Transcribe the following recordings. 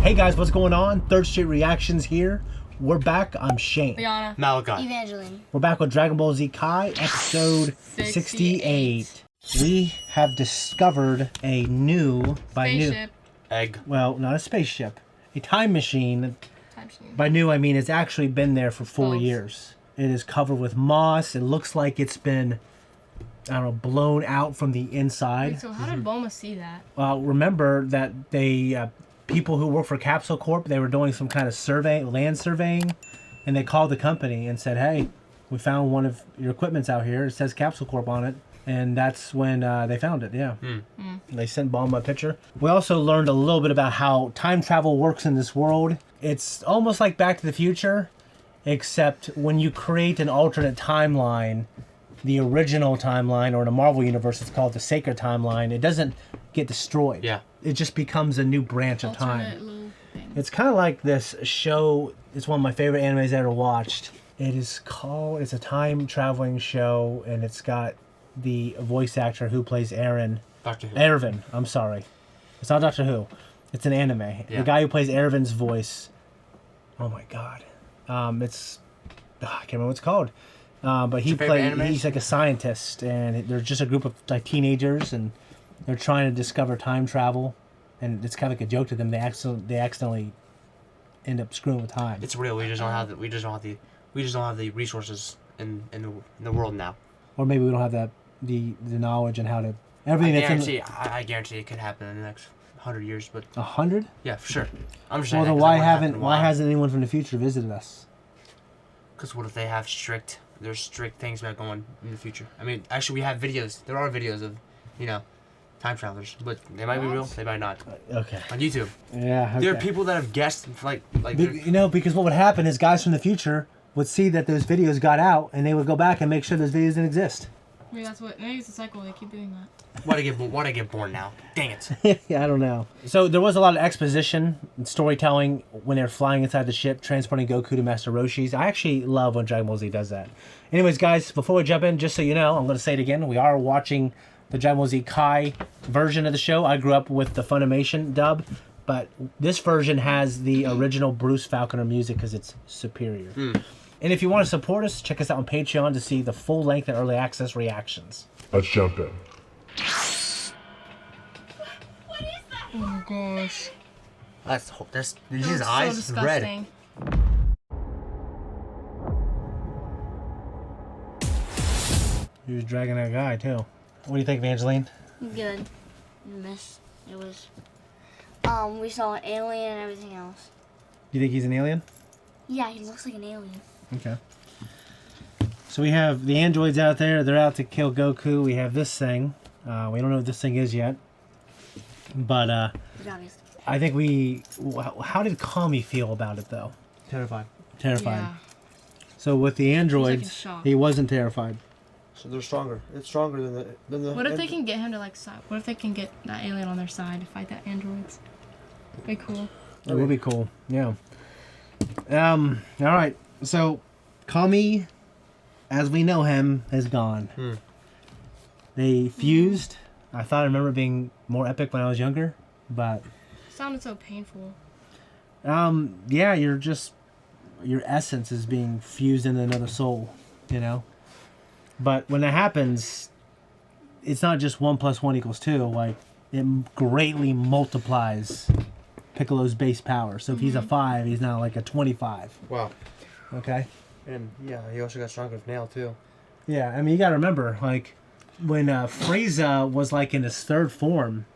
Hey guys, what's going on? Third Street Reactions here. We're back. I'm Shane. Liana. Malachi. Evangeline. We're back with Dragon Ball Z Kai, episode 68. We have discovered a new... Spaceship. Egg. Well, not a spaceship. A time machine. Time machine. By new, I mean it's actually been there for 4 Close. years. It is covered with moss. It looks like it's been, I don't know, blown out from the inside. Wait, so how did Bulma see that? Remember that they... people who work for Capsule Corp, they were doing some kind of survey, land surveying, and they called the company and said, hey, we found one of your equipments out here. It says Capsule Corp on it. And that's when they found it, yeah. They sent Bulma a picture. We also learned a little bit about how time travel works in this world. It's almost like Back to the Future, except when you create an alternate timeline, the original timeline, or in a Marvel universe, it's called the Sacred Timeline, it doesn't get destroyed. Yeah. It just becomes a new branch of Alternate time. little thing. It's kind of like this show. It's one of my favorite animes I ever watched. It's a time traveling show, and it's got the voice actor who plays Aaron. Doctor Who. Erwin, I'm sorry. It's not Doctor Who. It's an anime. Yeah. The guy who plays Erwin's voice. Oh my god. I can't remember what it's called. But he's like a scientist, and they're just a group of like teenagers, and they're trying to discover time travel, and it's kind of like a joke to them. They accidentally end up screwing with time. It's real. We just don't have the resources in the world now. Or maybe we don't have the knowledge and how to everything. I guarantee it could happen in the next 100 years. But 100? yeah, for sure. I'm just Well, saying. then why hasn't anyone from the future visited us? Because what if they have there's strict things about going in the future? I mean, actually, we have videos. There are videos of, time travelers, but they might be real. They might not. Okay. On YouTube. Yeah. Okay. There are people that have guessed because what would happen is guys from the future would see that those videos got out, and they would go back and make sure those videos didn't exist. Maybe it's a cycle. They keep doing that. Why'd I get born now? Dang it. Yeah, I don't know. So there was a lot of exposition and storytelling when they're flying inside the ship, transporting Goku to Master Roshi's. I actually love when Dragon Ball Z does that. Anyways, guys, before we jump in, just so you know, I'm going to say it again. We are watching the Dragon Ball Z Kai version of the show. I grew up with the Funimation dub, but this version has the original Bruce Falconer music because it's superior. And if you want to support us, check us out on Patreon to see the full-length and early access reactions. Let's jump in. Oh gosh. That's his That's eyes so is red. disgusting. He was dragging that guy, too. What do you think, Evangeline? Good. Miss. It was. We saw an alien and everything else. You think he's an alien? Yeah, he looks like an alien. Okay. So we have the androids out there. They're out to kill Goku. We have this thing. We don't know what this thing is yet. But I think how did Kami feel about it, though? Terrified. Terrified. Yeah. So with the androids, in shock. he wasn't terrified. So they're stronger. It's stronger than the. What if they can get him to what if they can get that alien on their side to fight that androids? Be cool. It would be cool. Yeah. All right. So Kami, as we know him, is gone. They fused. I thought I remember it being more epic when I was younger, but It sounded so painful. yeah, your essence is being fused into another soul, But when that happens, it's not just 1 + 1 = 2. Like, it greatly multiplies Piccolo's base power. So if he's a 5, he's now like a 25. Wow. Okay? And yeah, he also got stronger with nail too. Yeah, I mean, you gotta remember, like, when Frieza was like in his 3rd form,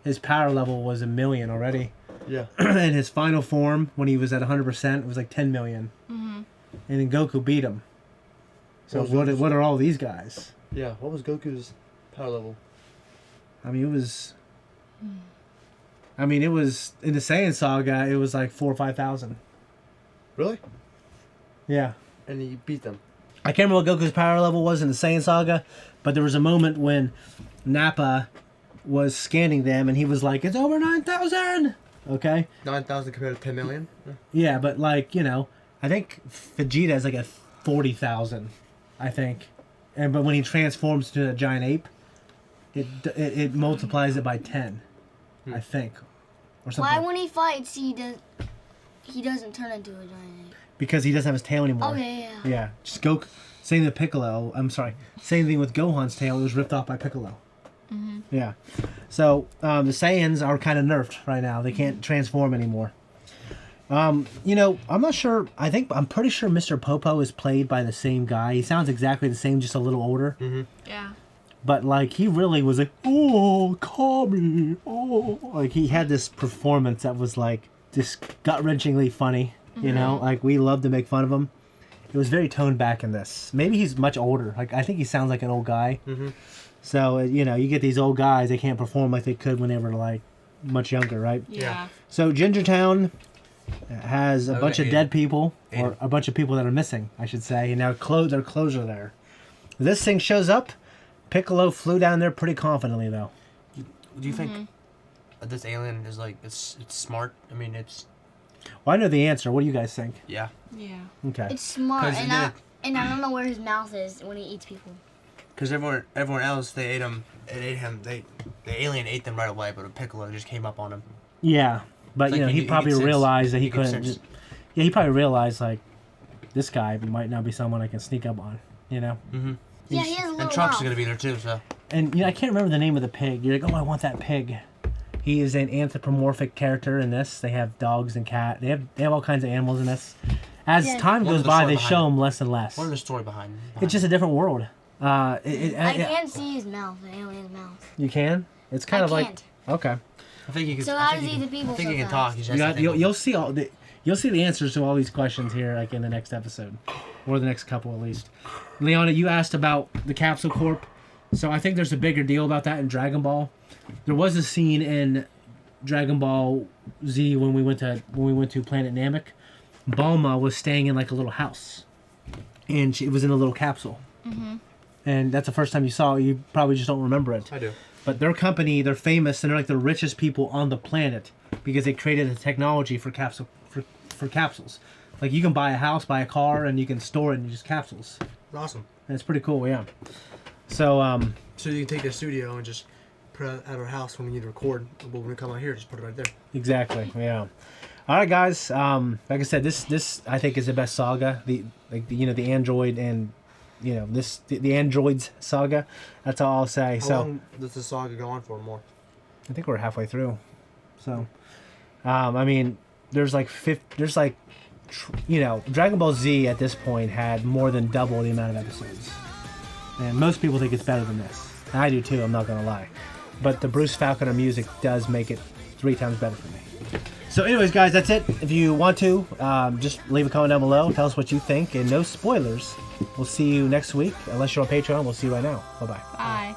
his power level was 1 million already. Yeah. And his final form, when he was at 100%, it was like 10 million. And then Goku beat him. So what are all these guys? Yeah. What was Goku's power level? I mean, it was in the Saiyan saga. It was like 4,000 or 5,000. Really? Yeah, And he beat them. I can't remember what Goku's power level was in the Saiyan saga, but there was a moment when Nappa was scanning them, and he was like, "It's over 9,000." Okay. 9,000 compared to 10 million. Yeah, but like I think Vegeta is like at 40,000. I think, but when he transforms into a giant ape, it multiplies it by 10. I think. or something. Why when he fights he doesn't turn into a giant ape? Because he doesn't have his tail anymore. Okay, yeah. Yeah, just go. Same with Piccolo. I'm sorry. Same thing with Gohan's tail. It was ripped off by Piccolo. Yeah. So the Saiyans are kind of nerfed right now. They can't transform anymore. I'm not sure. I'm pretty sure Mr. Popo is played by the same guy. He sounds exactly the same, just a little older. Yeah. But like he really was like, oh, call me, oh, like he had this performance that was like just gut-wrenchingly funny. You know, like we love to make fun of him. It was very toned back in this. Maybe he's much older. Like I think he sounds like an old guy. So you get these old guys. They can't perform like they could when they were like much younger, right? Yeah. So Gingertown has a bunch of Aiden. dead people, Aiden. or a bunch of people that are missing, I should say. And now their clothes are there. This thing shows up. Piccolo flew down there pretty confidently, though. Do you think this alien is like it's smart? I mean, it's Well, I know the answer. What do you guys think? yeah. Yeah. Okay. It's smart, 'Cause and it I don't know where his mouth is when he eats people. Because everyone else they ate him. It ate him. The alien ate them right away, but a Piccolo just came up on him. Yeah, but It's like he you probably can sense- realized that he you can couldn't. sense- Yeah, he probably realized like this guy might not be someone I can sneak up on. Mm-hmm. Yeah, he has a little And Trunks mouth. is gonna be there too. So And I can't remember the name of the pig. You're like, oh, I want that pig. He is an anthropomorphic character in this. They have dogs and cat. They have all kinds of animals in this. As Yeah. time What goes was the by, story they behind show it? him less and less. what is the story behind? It's just a different world. I can't see his mouth, the alien's mouth. You can. It's kind I of like can't. okay. I think he can. So I how think does he he can- eat the people I think so he can fast? talk. He's just You'll see the answers to all these questions here, like in the next episode, or the next couple at least. Leona, you asked about the Capsule Corp, so I think there's a bigger deal about that in Dragon Ball. There was a scene in Dragon Ball Z when we went to Planet Namek. Bulma was staying in like a little house, and it was in a little capsule. And that's the first time you saw it. You probably just don't remember it. I do. But their company, they're famous, and they're like the richest people on the planet because they created a technology for capsules. Like you can buy a house, buy a car, and you can store it in just capsules. Awesome. And it's pretty cool, yeah. So, So you can take the studio and just put it at our house when we need to record. But when we come out here, just put it right there. exactly, yeah. All right, guys. Like I said, this I think is the best saga. The android and the androids saga. That's all I'll say. How So long does the saga go on for more? I think we're halfway through. So, I mean, Dragon Ball Z at this point had more than double the amount of episodes. And most people think it's better than this. And I do too, I'm not going to lie. But the Bruce Falconer music does make it 3 times better for me. So anyways, guys, that's it. If you want to, just leave a comment down below. Tell us what you think. And no spoilers. We'll see you next week. Unless you're on Patreon, we'll see you right now. Bye-bye. Bye. Bye.